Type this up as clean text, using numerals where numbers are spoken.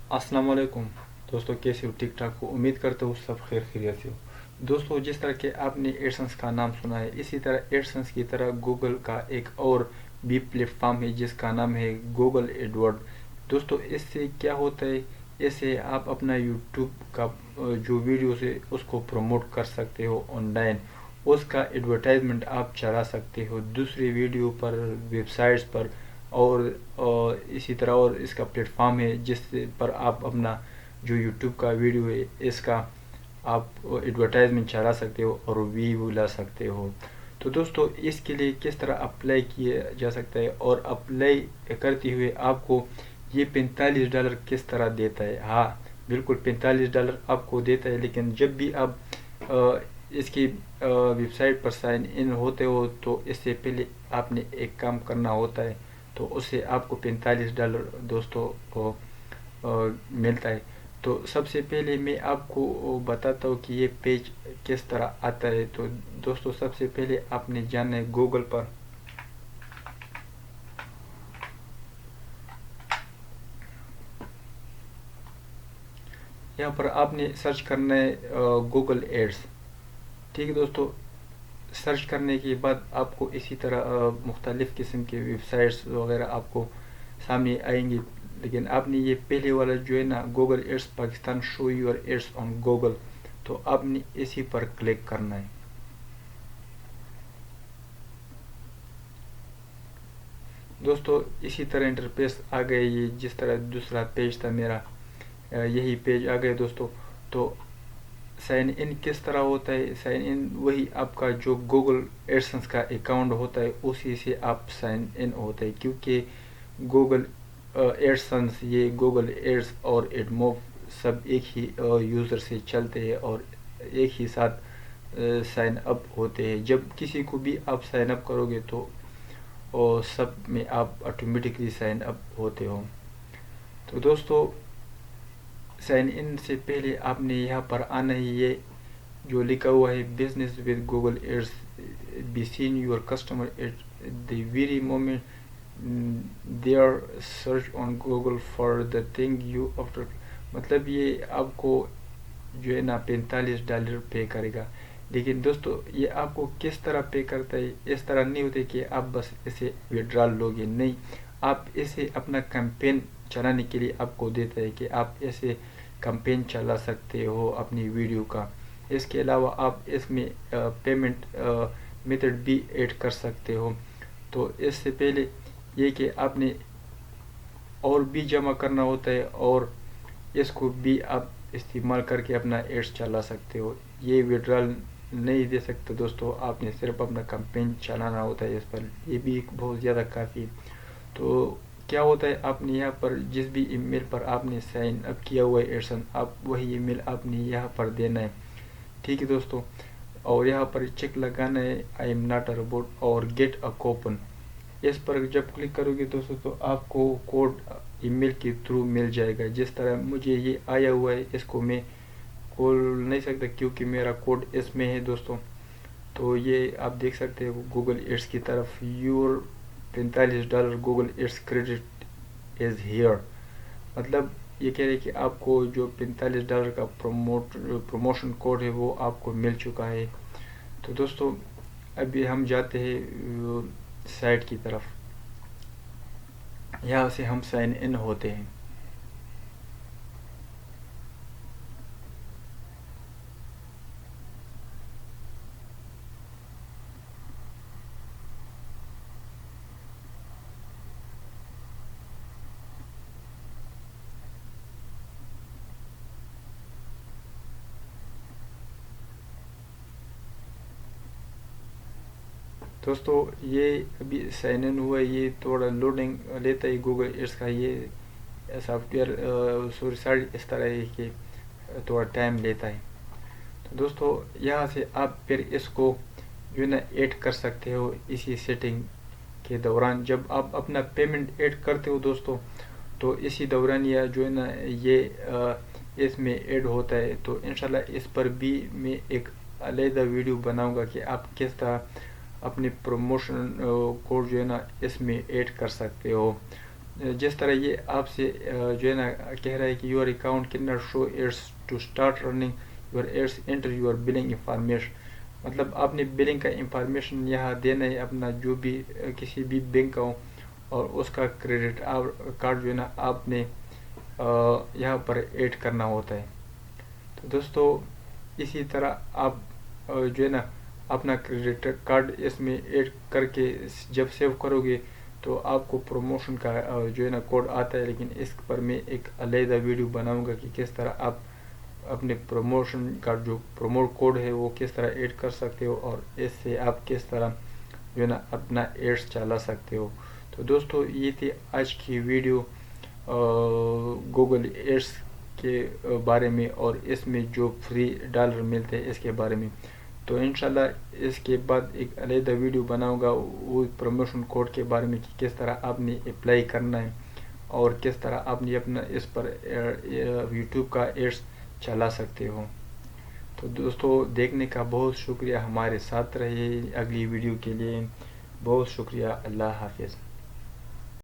अस्सलाम वालेकुम दोस्तों, कैसे हो? ठीक ठाक हो? उम्मीद करता हूँ सब खैर खैरियत से हो। दोस्तों, जिस तरह के आपने एडसन्स का नाम सुना है, इसी तरह एडसन्स की तरह गूगल का एक और भी प्लेटफॉर्म है जिसका नाम है गूगल एडवर्ड। दोस्तों, इससे क्या होता है? इससे आप अपना यूट्यूब का जो वीडियोस है उसको प्रमोट कर सकते हो ऑनलाइन। उसका एडवर्टाइजमेंट आप चला सकते हो दूसरी वीडियो पर, वेबसाइट्स पर। इसी तरह और इसका प्लेटफॉर्म है जिस पर आप अपना जो यूट्यूब का वीडियो है इसका आप एडवर्टाइजमेंट चला सकते हो और व्यू ला सकते हो। तो दोस्तों, इसके लिए किस तरह अप्लाई किया जा सकता है और अप्लाई करते हुए आपको ये $45 किस तरह देता है? हाँ, बिल्कुल $45 आपको देता है, लेकिन जब भी आप इसकी वेबसाइट पर साइन इन होते हो तो इससे पहले आपने एक काम करना होता है। तो उससे आपको $45 दोस्तों को मिलता है। तो सबसे पहले मैं आपको बताता हूँ कि ये पेज किस तरह आता है। तो दोस्तों, सबसे पहले आपने जाना है गूगल पर। यहाँ पर आपने सर्च करना है गूगल एड्स। ठीक है दोस्तों, सर्च करने के बाद आपको इसी तरह मुख्तलिफ़ किस्म के वेबसाइट्स वगैरह आपको सामने आएंगी। लेकिन आपने ये पहले वाला जो है ना, Google ads Pakistan show your ads on Google, तो आपने इसी पर क्लिक करना है। दोस्तों, इसी तरह इंटरफेस आ गए, ये जिस तरह दूसरा पेज था मेरा, यही पेज आ गए दोस्तों। तो साइन इन किस तरह होता है? साइन इन वही आपका जो गूगल एडसेंस का अकाउंट होता है उसी से आप साइन इन होते हैं, क्योंकि गूगल एडसेंस, ये गूगल एड्स और एडमोब सब एक ही यूज़र से चलते हैं और एक ही साथ साइन अप होते हैं। जब किसी को भी आप साइन अप करोगे तो और सब में आप ऑटोमेटिकली साइन अप होते हो। तो दोस्तों, साइन इन से पहले आपने यहाँ पर आना ही, ये जो लिखा हुआ है business with Google ads, be seen your customer at the very moment they're search on Google for the thing you after. मतलब ये आपको जो है ना $45 पे करेगा। लेकिन दोस्तों, ये आपको किस तरह पे करता है? इस तरह नहीं होते कि आप बस इसे विड्रॉल लोगे, नहीं। आप इसे अपना कैंपेन चलाने के लिए आपको देता है कि आप ऐसे कैंपेन चला सकते हो अपनी वीडियो का। इसके अलावा आप इसमें पेमेंट मेथड भी ऐड कर सकते हो। तो इससे पहले ये कि आपने और भी जमा करना होता है और इसको भी आप इस्तेमाल करके अपना एड्स चला सकते हो। ये विड्रॉल नहीं दे सकते दोस्तों, आपने सिर्फ अपना कैंपेन चलाना होता है इस पर। ये भी बहुत ज़्यादा काफ़ी। तो क्या होता है, आपने यहाँ पर जिस भी ईमेल पर आपने साइन अप किया हुआ है एडसन, आप वही ईमेल आपने यहाँ पर देना है। ठीक है दोस्तों, और यहाँ पर चेक लगाना है I am not a robot और गेट अ कूपन। इस पर जब क्लिक करोगे दोस्तों तो आपको कोड ईमेल के थ्रू मिल जाएगा। जिस तरह मुझे ये आया हुआ है, इसको मैं खोल नहीं सकता क्योंकि मेरा कोड इसमें है दोस्तों। तो ये आप देख सकते हो गूगल एड्स की तरफ, your $45 Google ads credit is here. मतलब ये कह रहे हैं कि आपको जो $45 का प्रमोशन कोड है वो आपको मिल चुका है। तो दोस्तों, अभी हम जाते हैं साइट की तरफ। यहाँ से हम साइन इन होते हैं। दोस्तों, ये अभी साइन इन हुआ है, ये थोड़ा लोडिंग लेता है गूगल एड्स का ये सॉफ्टवेयर। सॉरी, इस तरह है कि थोड़ा टाइम लेता है। तो दोस्तों, यहाँ से आप फिर इसको जो है ना ऐड कर सकते हो इसी सेटिंग के दौरान। जब आप अपना पेमेंट ऐड करते हो दोस्तों, तो इसी दौरान या जो है ना ये इसमें ऐड होता है। तो इंशाल्लाह इस पर भी मैं एक अलग वीडियो बनाऊंगा कि आप किस तरह अपने प्रमोशन कोड जो है ना इसमें ऐड कर सकते हो। جس طرح یہ آپ سے جو ہے نا کہہ رہا ہے کہ your account can not show ads to start running your ads enter your billing information, مطلب آپ نے بلنگ کا انفارمیشن یہاں دینا ہے اپنا، جو بھی کسی بھی بینک کا ہو، اور اس کا کریڈٹ کارڈ جو ہے نا آپ نے یہاں پر ایڈ کرنا ہوتا ہے۔ تو دوستو اسی طرح آپ جو ہے نا اپنا کریڈٹ کارڈ اس میں ایڈ کر کے جب سیو کرو گے تو آپ کو پروموشن کا جو ہے نا کوڈ آتا ہے، لیکن اس پر میں ایک علیحدہ ویڈیو بناؤں گا کہ کس طرح آپ اپنے پروموشن کا جو پروموٹ کوڈ ہے وہ کس طرح ایڈ کر سکتے ہو، اور اس سے آپ کس طرح جو ہے نا اپنا ایڈس چلا سکتے ہو۔ تو دوستو یہ تھی آج کی ویڈیو گوگل ایڈس کے بارے میں، اور اس میں جو فری ڈالر ملتے ہیں اس کے بارے میں۔ تو انشاءاللہ اس کے بعد ایک علیحدہ ویڈیو بناؤں گا وہ پروموشن کوڈ کے بارے میں کہ کس طرح آپ نے اپلائی کرنا ہے، اور کس طرح آپ نے اپنا اس پر یوٹیوب کا ایڈس چلا سکتے ہو۔ تو دوستو دیکھنے کا بہت شکریہ، ہمارے ساتھ رہے اگلی ویڈیو کے لیے، بہت شکریہ، اللہ حافظ۔